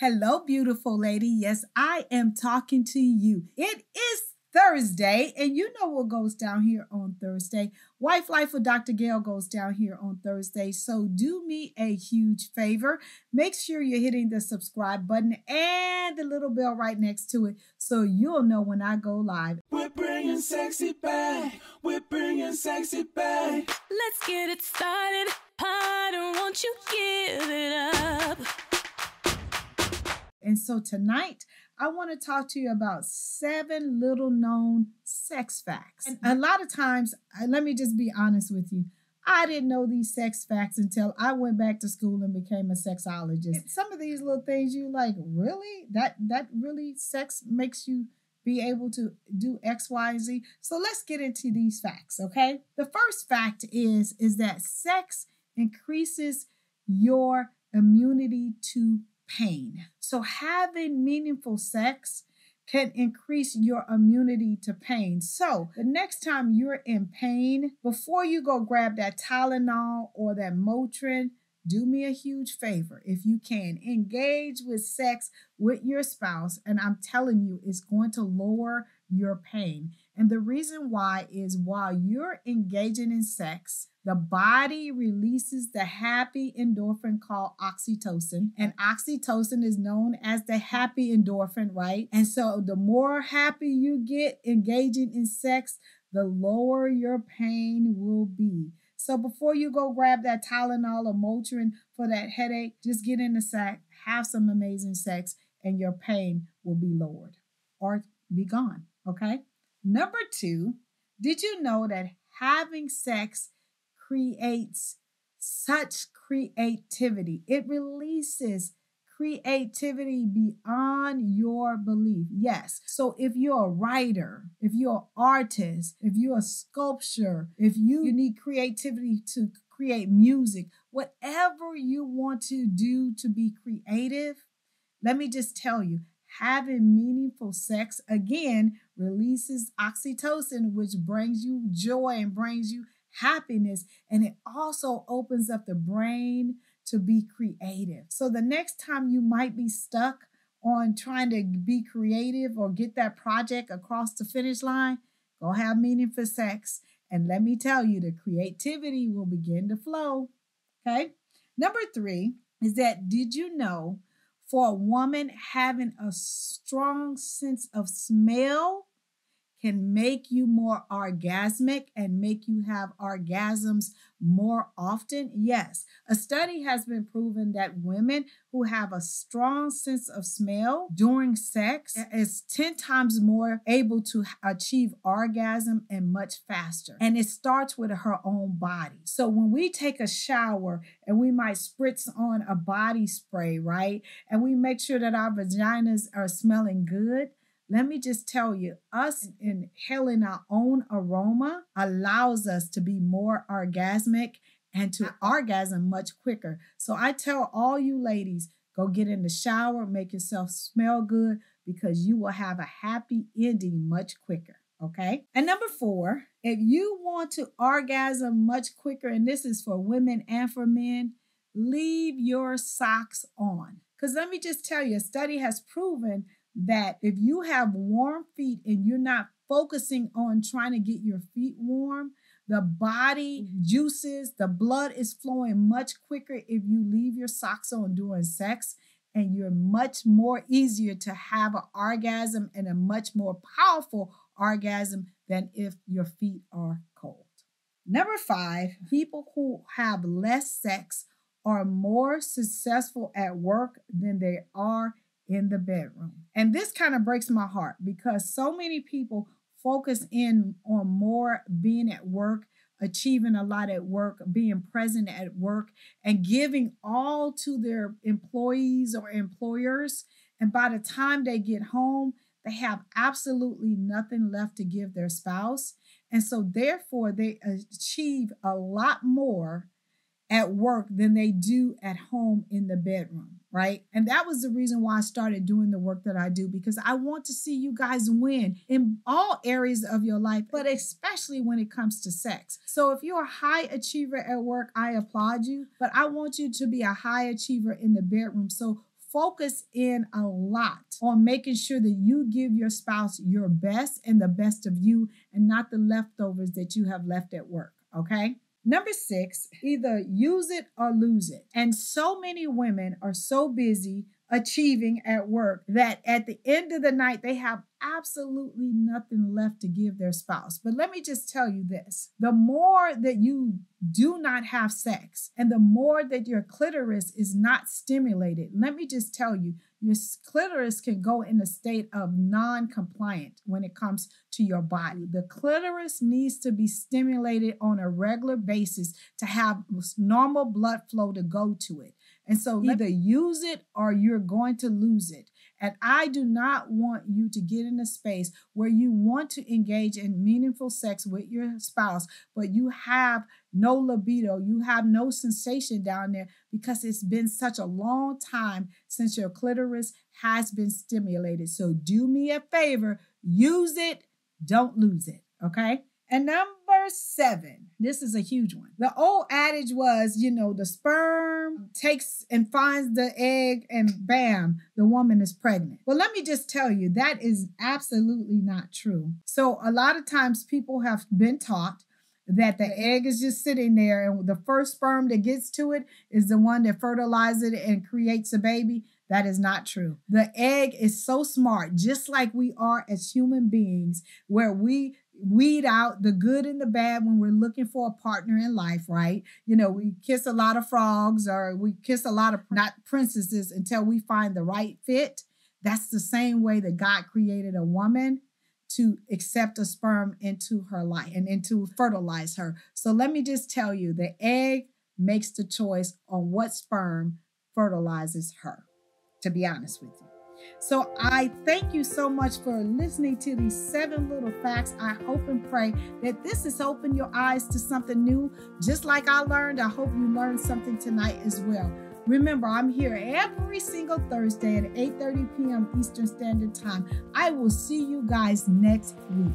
Hello, beautiful lady. Yes, I am talking to you. It is Thursday, and you know what goes down here on Thursday. Wife Life with Dr. Gail goes down here on Thursday. So do me a huge favor. Make sure you're hitting the subscribe button and the little bell right next to it so you'll know when I go live. We're bringing sexy back. We're bringing sexy back. Let's get it started. Potter, won't you give it up? And so tonight, I want to talk to you about 7 little known sex facts. And a lot of times, let me just be honest with you, I didn't know these sex facts until I went back to school and became a sexologist. Some of these little things you like, really? That really sex makes you be able to do X, Y, Z? So let's get into these facts, okay? The first fact is that sex increases your immunity to pain. So having meaningful sex can increase your immunity to pain. So the next time you're in pain, before you go grab that Tylenol or that Motrin, do me a huge favor. If you can, engage with sex with your spouse, and I'm telling you, it's going to lower your pain. And the reason why is while you're engaging in sex, the body releases the happy endorphin called oxytocin. And oxytocin is known as the happy endorphin, right? And so the more happy you get engaging in sex, the lower your pain will be. So before you go grab that Tylenol or Motrin for that headache, just get in the sack, have some amazing sex, and your pain will be lowered or be gone, okay? Number 2, did you know that having sex creates such creativity? It releases creativity beyond your belief. Yes. So if you're a writer, if you're an artist, if you're a sculptor, if you need creativity to create music, whatever you want to do to be creative, let me just tell you, having meaningful sex, again, releases oxytocin, which brings you joy and brings you happiness. And it also opens up the brain to be creative. So the next time you might be stuck on trying to be creative or get that project across the finish line, go have meaningful sex. And let me tell you, the creativity will begin to flow. Okay. Number 3 is that, did you know for a woman, having a strong sense of smell can make you more orgasmic and make you have orgasms more often? Yes. A study has been proven that women who have a strong sense of smell during sex is 10 times more able to achieve orgasm and much faster. And it starts with her own body. So when we take a shower and we might spritz on a body spray, right? And we make sure that our vaginas are smelling good. Let me just tell you, us inhaling our own aroma allows us to be more orgasmic and to orgasm much quicker. So I tell all you ladies, go get in the shower, make yourself smell good, because you will have a happy ending much quicker. Okay. And number 4, if you want to orgasm much quicker, and this is for women and for men, leave your socks on. Because let me just tell you, a study has proven that if you have warm feet and you're not focusing on trying to get your feet warm, the body juices, the blood is flowing much quicker if you leave your socks on during sex, and you're much more easier to have an orgasm and a much more powerful orgasm than if your feet are cold. Number 5, people who have less sex are more successful at work than they are in the bedroom. And this kind of breaks my heart because so many people focus in on more being at work, achieving a lot at work, being present at work, and giving all to their employees or employers. And by the time they get home, they have absolutely nothing left to give their spouse. And so therefore, they achieve a lot more at work than they do at home in the bedroom, right? And that was the reason why I started doing the work that I do, because I want to see you guys win in all areas of your life, but especially when it comes to sex. So if you're a high achiever at work, I applaud you, but I want you to be a high achiever in the bedroom. So focus in a lot on making sure that you give your spouse your best and the best of you and not the leftovers that you have left at work, okay? Number 6, either use it or lose it. And so many women are so busy achieving at work that at the end of the night, they have absolutely nothing left to give their spouse. But let me just tell you this. The more that you do not have sex and the more that your clitoris is not stimulated, let me just tell you, your clitoris can go in a state of non-compliant when it comes to your body. The clitoris needs to be stimulated on a regular basis to have normal blood flow to go to it. And so either use it or you're going to lose it. And I do not want you to get in a space where you want to engage in meaningful sex with your spouse, but you have no libido, you have no sensation down there because it's been such a long time since your clitoris has been stimulated. So do me a favor, use it, don't lose it, okay? And number 7, this is a huge one. The old adage was, the sperm takes and finds the egg and bam, the woman is pregnant. Well, let me just tell you, that is absolutely not true. So a lot of times people have been taught that the egg is just sitting there and the first sperm that gets to it is the one that fertilizes it and creates a baby. That is not true. The egg is so smart, just like we are as human beings, where we weed out the good and the bad when we're looking for a partner in life, right? We kiss a lot of frogs or we kiss a lot of not princesses until we find the right fit. That's the same way that God created a woman to accept a sperm into her life and to fertilize her. So let me just tell you, the egg makes the choice on what sperm fertilizes her, to be honest with you. So I thank you so much for listening to these 7 little facts. I hope and pray that this has opened your eyes to something new. Just like I learned, I hope you learned something tonight as well. Remember, I'm here every single Thursday at 8:30 p.m. Eastern Standard Time. I will see you guys next week.